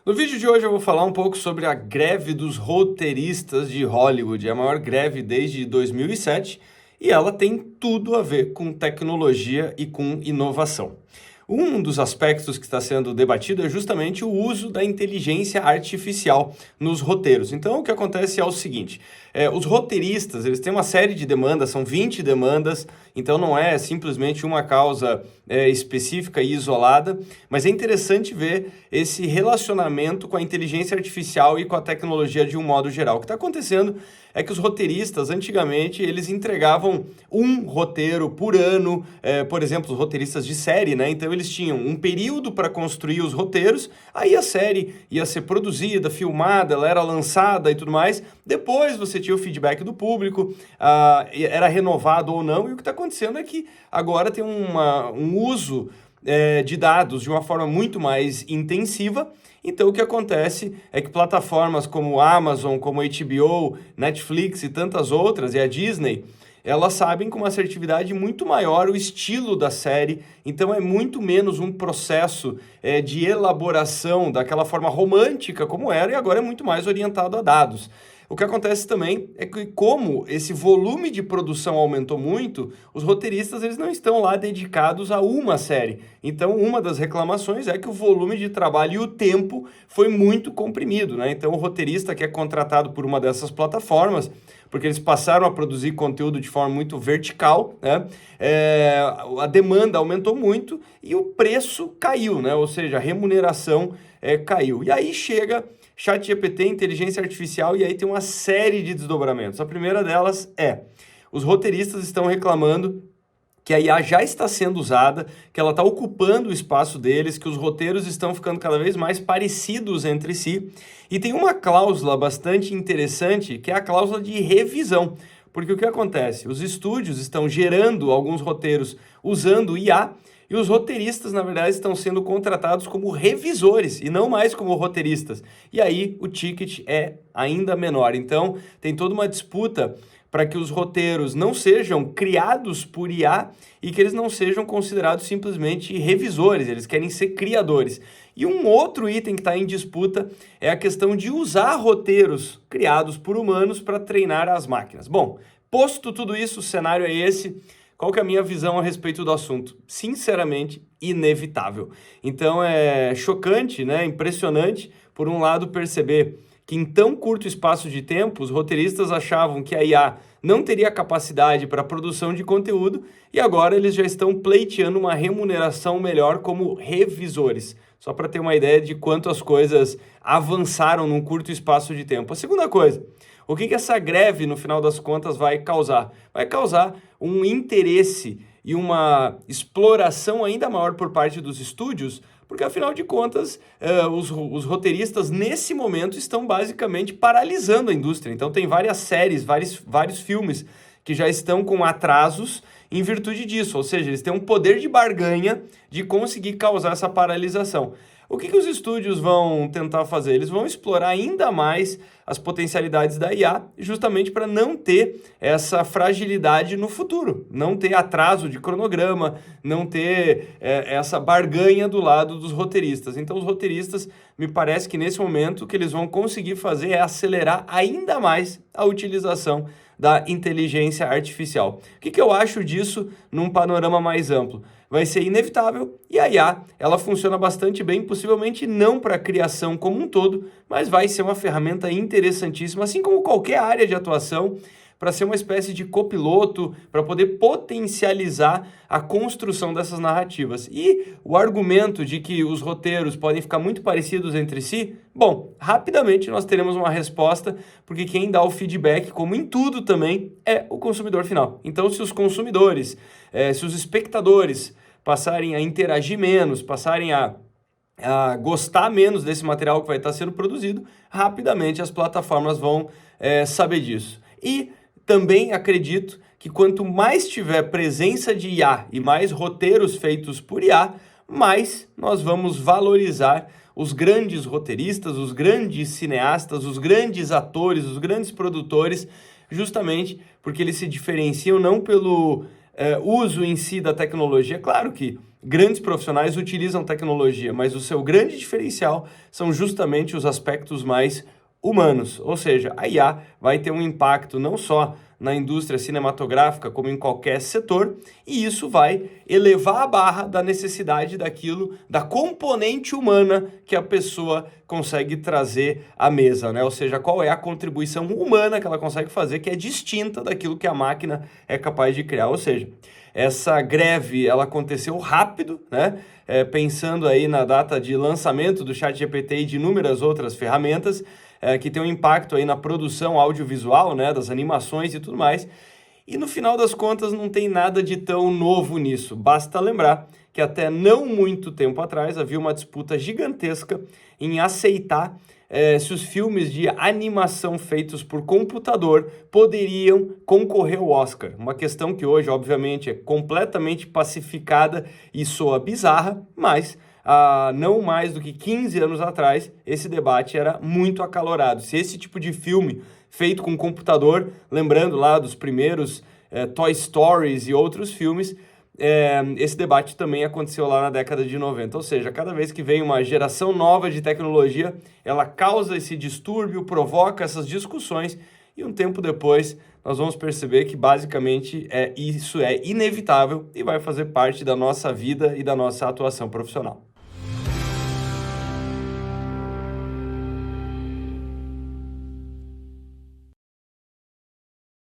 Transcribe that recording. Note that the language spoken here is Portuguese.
No vídeo de hoje eu vou falar um pouco sobre a greve dos roteiristas de Hollywood, é a maior greve desde 2007 e ela tem tudo a ver com tecnologia e com inovação. Um dos aspectos que está sendo debatido é justamente o uso da inteligência artificial nos roteiros. Então, o que acontece é o seguinte, os roteiristas, eles têm uma série de demandas, são 20 demandas, então não é simplesmente uma causa específica e isolada, mas é interessante ver esse relacionamento com a inteligência artificial e com a tecnologia de um modo geral. O que está acontecendo é que os roteiristas, antigamente, eles entregavam um roteiro por ano, por exemplo, os roteiristas de série, né? Então eles tinham um período para construir os roteiros, aí a série ia ser produzida, filmada, ela era lançada e tudo mais, depois você tinha o feedback do público, era renovado ou não, e o que está acontecendo é que agora tem um uso de dados de uma forma muito mais intensiva. Então, o que acontece é que plataformas como Amazon, como HBO, Netflix e tantas outras, e a Disney, elas sabem com uma assertividade muito maior o estilo da série, então é muito menos um processo de elaboração daquela forma romântica como era, e agora é muito mais orientado a dados. O que acontece também é que, como esse volume de produção aumentou muito, os roteiristas eles não estão lá dedicados a uma série. Então, uma das reclamações é que o volume de trabalho e o tempo foi muito comprimido, né? Então, o roteirista que é contratado por uma dessas plataformas, porque eles passaram a produzir conteúdo de forma muito vertical, né? A demanda aumentou muito e o preço caiu, né? Ou seja, a remuneração caiu. E aí chega ChatGPT, inteligência artificial, e aí tem uma série de desdobramentos. A primeira delas os roteiristas estão reclamando que a IA já está sendo usada, que ela está ocupando o espaço deles, que os roteiros estão ficando cada vez mais parecidos entre si. E tem uma cláusula bastante interessante, que é a cláusula de revisão. Porque o que acontece? Os estúdios estão gerando alguns roteiros usando IA, e os roteiristas, na verdade, estão sendo contratados como revisores e não mais como roteiristas. E aí o ticket é ainda menor. Então, tem toda uma disputa para que os roteiros não sejam criados por IA e que eles não sejam considerados simplesmente revisores, eles querem ser criadores. E um outro item que está em disputa é a questão de usar roteiros criados por humanos para treinar as máquinas. Bom, posto tudo isso, o cenário é esse. Qual que é a minha visão a respeito do assunto? Sinceramente, inevitável. Então é chocante, né? Impressionante, por um lado, perceber que em tão curto espaço de tempo, os roteiristas achavam que a IA não teria capacidade para a produção de conteúdo e agora eles já estão pleiteando uma remuneração melhor como revisores. Só para ter uma ideia de quanto as coisas avançaram num curto espaço de tempo. A segunda coisa, o que essa greve, no final das contas, vai causar? Vai causar um interesse e uma exploração ainda maior por parte dos estúdios, porque, afinal de contas, os roteiristas, nesse momento, estão basicamente paralisando a indústria. Então, tem várias séries, vários filmes que já estão com atrasos em virtude disso. Ou seja, eles têm um poder de barganha de conseguir causar essa paralisação. O que os estúdios vão tentar fazer? Eles vão explorar ainda mais as potencialidades da IA, justamente para não ter essa fragilidade no futuro, não ter atraso de cronograma, não ter essa barganha do lado dos roteiristas. Então, os roteiristas, me parece que nesse momento o que eles vão conseguir fazer é acelerar ainda mais a utilização da inteligência artificial. O que eu acho disso num panorama mais amplo? Vai ser inevitável e a IA, ela funciona bastante bem, possivelmente não para a criação como um todo, mas vai ser uma ferramenta interessantíssima, assim como qualquer área de atuação, para ser uma espécie de copiloto, para poder potencializar a construção dessas narrativas. E o argumento de que os roteiros podem ficar muito parecidos entre si, bom, rapidamente nós teremos uma resposta, porque quem dá o feedback, como em tudo também, é o consumidor final. Então, se os consumidores, se os espectadores passarem a interagir menos, passarem a gostar menos desse material que vai estar sendo produzido, rapidamente as plataformas vão saber disso. E também acredito que quanto mais tiver presença de IA e mais roteiros feitos por IA, mais nós vamos valorizar os grandes roteiristas, os grandes cineastas, os grandes atores, os grandes produtores, justamente porque eles se diferenciam não pelo uso em si da tecnologia. Claro que grandes profissionais utilizam tecnologia, mas o seu grande diferencial são justamente os aspectos mais humanos, ou seja, a IA vai ter um impacto não só na indústria cinematográfica, como em qualquer setor, e isso vai elevar a barra da necessidade daquilo, da componente humana que a pessoa consegue trazer à mesa, né? Ou seja, qual é a contribuição humana que ela consegue fazer que é distinta daquilo que a máquina é capaz de criar. Ou seja, essa greve, ela aconteceu rápido, né? Pensando aí na data de lançamento do ChatGPT e de inúmeras outras ferramentas, que tem um impacto aí na produção audiovisual, né, das animações e tudo mais. E no final das contas não tem nada de tão novo nisso. Basta lembrar que até não muito tempo atrás havia uma disputa gigantesca em aceitar se os filmes de animação feitos por computador poderiam concorrer ao Oscar. Uma questão que hoje, obviamente, é completamente pacificada e soa bizarra, mas não mais do que 15 anos atrás, esse debate era muito acalorado. Se esse tipo de filme feito com computador, lembrando lá dos primeiros Toy Stories e outros filmes, esse debate também aconteceu lá na década de 90. Ou seja, cada vez que vem uma geração nova de tecnologia, ela causa esse distúrbio, provoca essas discussões e um tempo depois nós vamos perceber que basicamente isso é inevitável e vai fazer parte da nossa vida e da nossa atuação profissional.